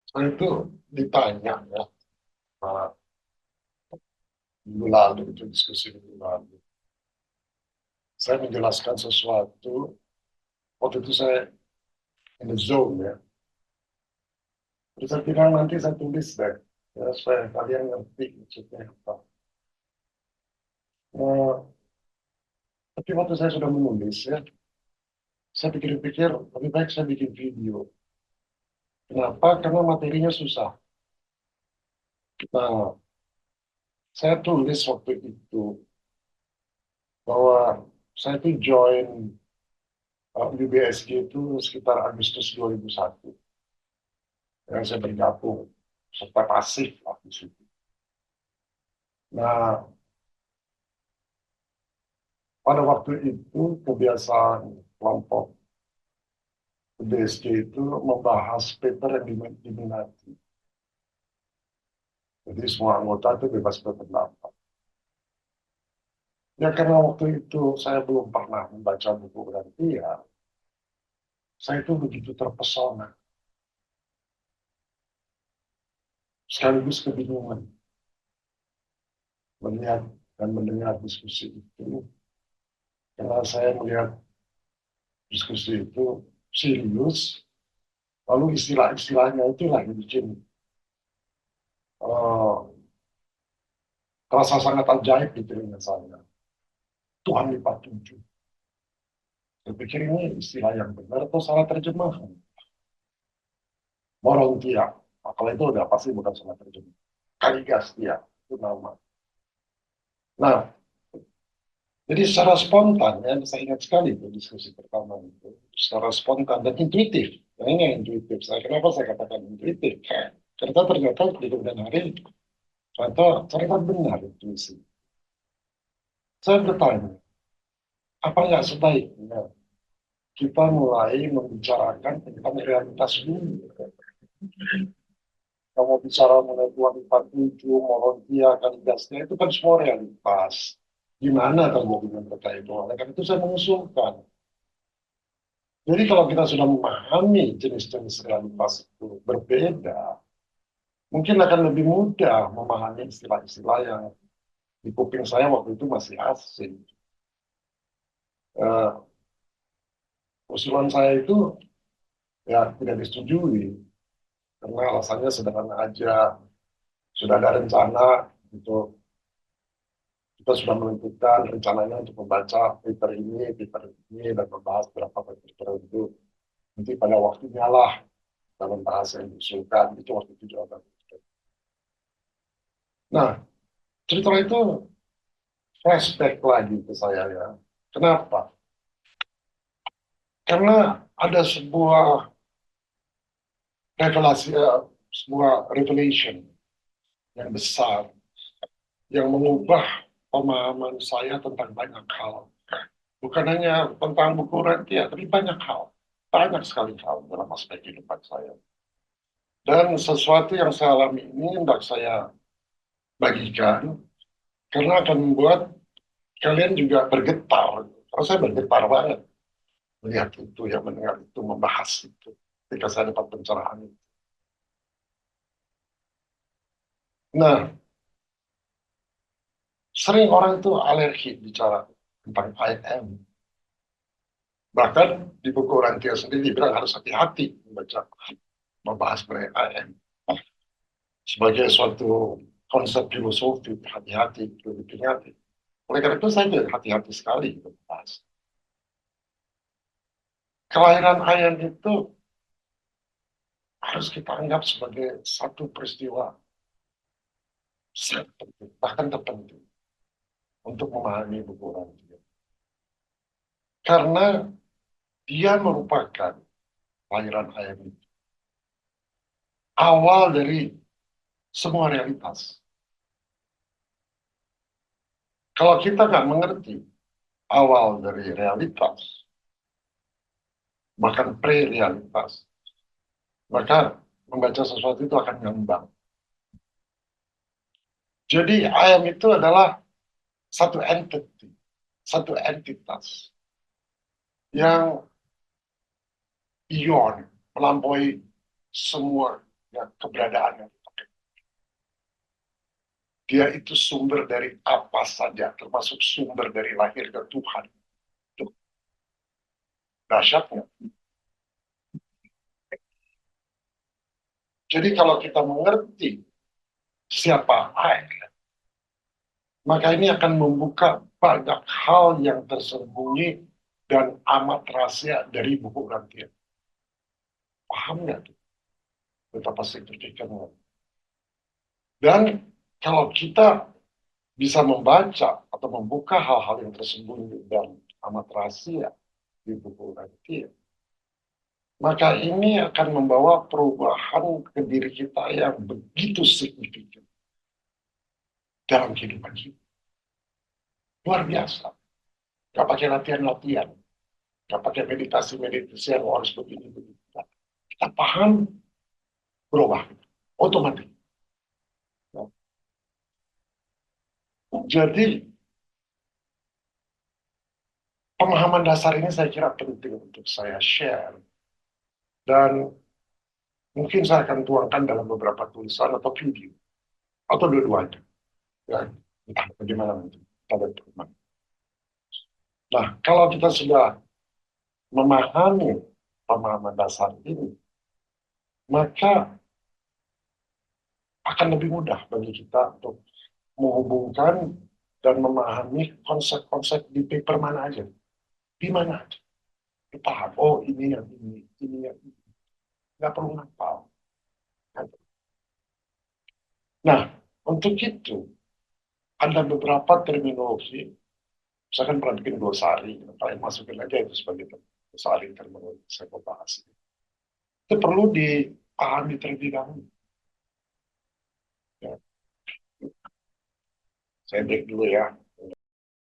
Saya itu ditanya ya, minggu lalu, itu diskusi minggu lalu. Saya menjelaskan sesuatu, waktu itu saya in the zone ya. Terus saya bilang nanti saya tulis deh, ya, supaya kalian ngerti maksudnya apa. Nah, tapi waktu saya sudah menulis ya, saya pikir-pikir lebih baik saya bikin video. Kenapa? Karena materinya susah. Nah, saya tulis waktu itu bahwa saya itu join UBSG itu sekitar Agustus 2001. Yang saya bergabung serta pasif lah di situ. Nah, pada waktu itu kebiasaan kelompok UBSG itu membahas paper yang diminati. Jadi semua anggota itu bebas berpendapat. Ya karena waktu itu saya belum pernah membaca buku Gantia, saya itu begitu terpesona, sekaligus kebingungan melihat dan mendengar diskusi itu. Karena saya melihat diskusi itu serius, lalu istilah-istilahnya itulah yang bikin uh, terasa sangat ajaib di telinga saya. Tuhan lipat tujuh. Saya pikir ini istilah yang benar atau salah terjemahan. Morontia. Nah, kalau itu udah pasti bukan salah terjemahan. Kaligastia itu nama. Nah, jadi secara spontan ya, saya ingat sekali itu diskusi pertama itu. Secara spontan dan intuitif. Nah, ini yang intuitif. Kenapa saya katakan intuitif? Karena ternyata di kemudian hari, ternyata benar intuisi. Saya bertanya, apa nggak sebaiknya kita mulai membicarakan tentang realitas dulu? Kalau bicara mengenai Tuhan 47, Morontia, Kaligastia, itu kan semua realitas. Gimana terjadinya mereka itu? Oleh karena itu saya mengusulkan. Jadi kalau kita sudah memahami jenis-jenis realitas itu berbeda, mungkin akan lebih mudah memahami istilah-istilah yang di kuping saya waktu itu masih asing. Eh, Usulan saya itu ya tidak disetujui, karena alasannya sederhana aja. Sudah ada rencana untuk kita sudah menentukan rencananya untuk membaca paper ini, dan membahas beberapa paper tertentu. Nanti pada waktunya lah dalam bahasa yang diusulkan, itu waktu itu jawaban. Nah, cerita itu flashback lagi ke saya ya. Kenapa? Karena ada revelasi, sebuah revelation yang besar yang mengubah pemahaman saya tentang banyak hal. Bukan hanya tentang buku Rantia, tapi banyak hal. Banyak sekali hal dalam aspek kehidupan saya. Dan sesuatu yang saya alami ini hendak saya bagikan karena akan membuat kalian juga bergetar. Karena saya bergetar banget melihat itu, yang mendengar itu, membahas itu. Ketika saya dapat pencerahan itu. Nah, sering orang itu alergi bicara tentang IM. Bahkan di buku Rantia sendiri bilang harus hati-hati membaca, membahas mengenai IM. Sebagai suatu konsep filosofi, hati-hati, hati. Oleh karena itu saya juga hati-hati sekali membahas. Kelahiran IM itu harus kita anggap sebagai satu peristiwa sangat penting, bahkan terpenting untuk memahami buku Rantia. Karena dia merupakan kelahiran IM itu. Awal dari semua realitas. Kalau kita nggak mengerti awal dari realitas, bahkan pre-realitas, maka membaca sesuatu itu akan ngambang. Jadi ayam itu adalah satu entity, satu entitas yang beyond, melampaui semua. ya, keberadaannya. Dia itu sumber dari apa saja, termasuk sumber dari lahir ke Tuhan. Itu dahsyatnya. Jadi kalau kita mengerti siapa Allah, maka ini akan membuka banyak hal yang tersembunyi dan amat rahasia dari buku gantian. Paham nggak tuh? Betapa signifikannya. Dan kalau kita bisa membaca atau membuka hal-hal yang tersembunyi dan amat rahasia di buku gantian, maka ini akan membawa perubahan ke diri kita yang begitu signifikan dalam kehidupan kita. Luar biasa. Gak pakai latihan-latihan. Gak pakai meditasi-meditasi yang harus begini-begini. Kita paham, berubah. Otomatis. Nah, jadi, pemahaman dasar ini saya kira penting untuk saya share. Dan mungkin saya akan tuangkan dalam beberapa tulisan atau video. Atau dua-duanya. Ya, entah bagaimana nanti. Kita berteman. Nah, kalau kita sudah memahami pemahaman dasar ini, maka akan lebih mudah bagi kita untuk menghubungkan dan memahami konsep-konsep di paper mana aja, di mana aja. Kita paham, oh ini yang ini yang ini. Nggak perlu ngapal. Nah, untuk itu, ada beberapa terminologi, misalkan pernah bikin glosari, kalian masukin aja itu sebagai glosari terminologi saya mau bahas. Itu perlu dipahami terlebih dahulu. Ya. Saya break dulu ya.